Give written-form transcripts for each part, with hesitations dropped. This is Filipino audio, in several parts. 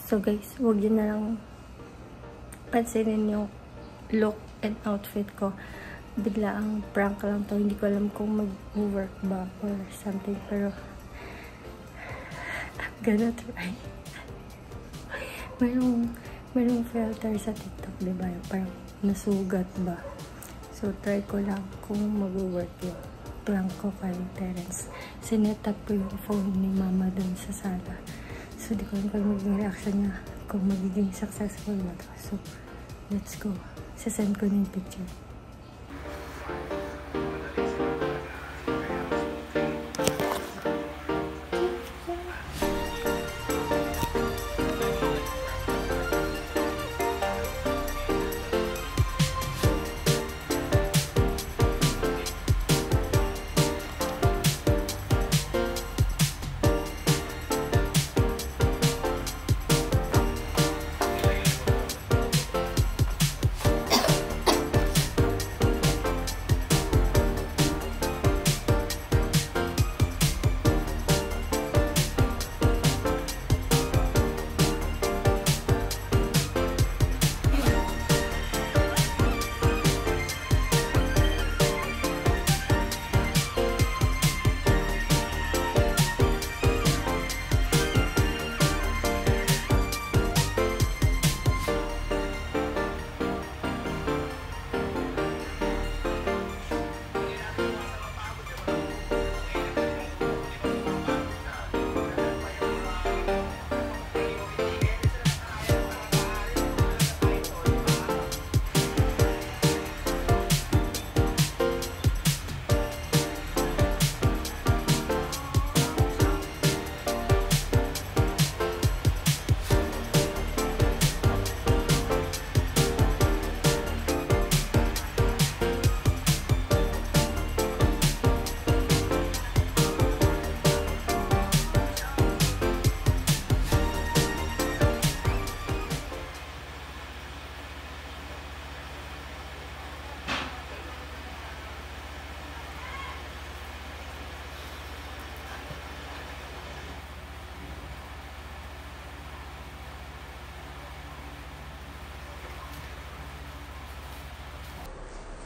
So guys, huwag yun na lang pansinin yung look and outfit ko. Bigla ang prank lang to. Hindi ko alam kung mag-work ba or something. Pero I'm gonna try. Merong filter sa TikTok, diba? Parang nasugat ba? So try ko lang kung mag-work yung prank ko kay Terence. Sinet up ko yung phone ni mama dun sa sala. So di ko alam kung magiging reaction niya, kung magiging successful ba to. So let's go. Sasend ko na yung picture.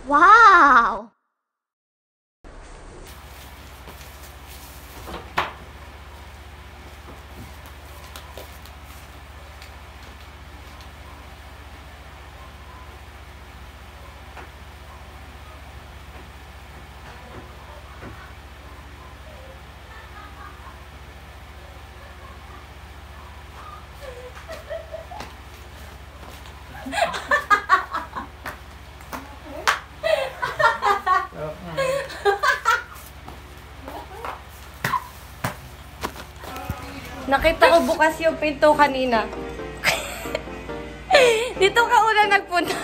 Wow! Nakita ko bukas yung pinto kanina. Dito ka una nagpunta.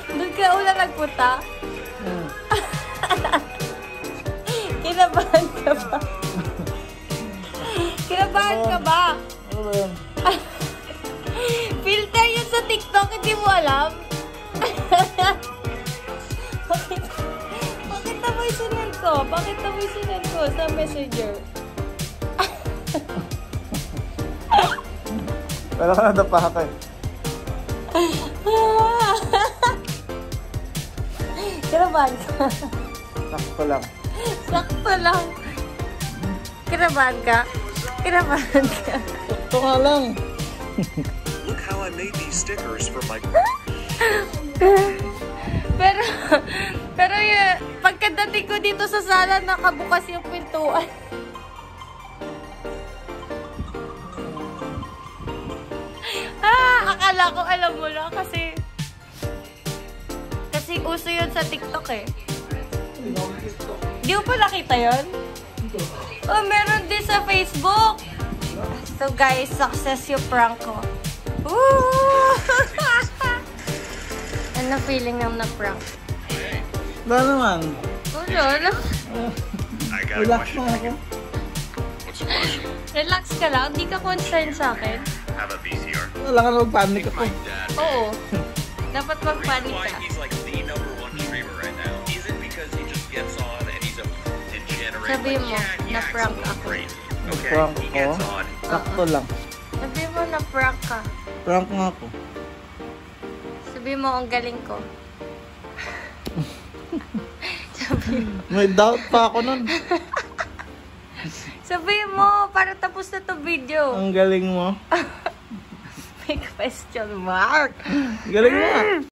Doon ka una nagpunta. Kinabahan ka ba? Kinabahan ka ba? Filter yun sa TikTok, hindi mo alam? Pakita mo yung sinend ko. Pakita mo yung sinend ko sa messenger. Wala ka na napakan. Kinabahan ka? Sakto lang. Sakto lang. Kinabahan ka? Kinabahan ka? Sakto nga lang. Look how I made these stickers for my... Pero yun, pagkadating ko dito sa sala, nakabukas yung pintuan. Akala ko alam mo lang kasi uso yun sa TikTok eh. Di mo pa nakita yun? Oh, meron din sa Facebook. So guys, success yung prank ko. Woo! Ano feeling ng na-prank? Wala naman. Wala. Relax na ako. What's the question? Relax ka lang. Hindi ka concerned sa akin. Have a VCR. Wala ka na mag-panic ako. Oo. Dapat mag-panic ka. He's like the #1 streamer right now. Is it because he just gets on and he's a degenerate Sabi mo, na-prank ako. Prank ko? Sakto lang. Sabi mo, na-prank ka. Prank nga ako. Sabi mo, ang galing ko. Sabi mo. May doubt pa ako nun. Sabi mo, para tapos na to video. Ang galing mo. May question mark. Galing mo.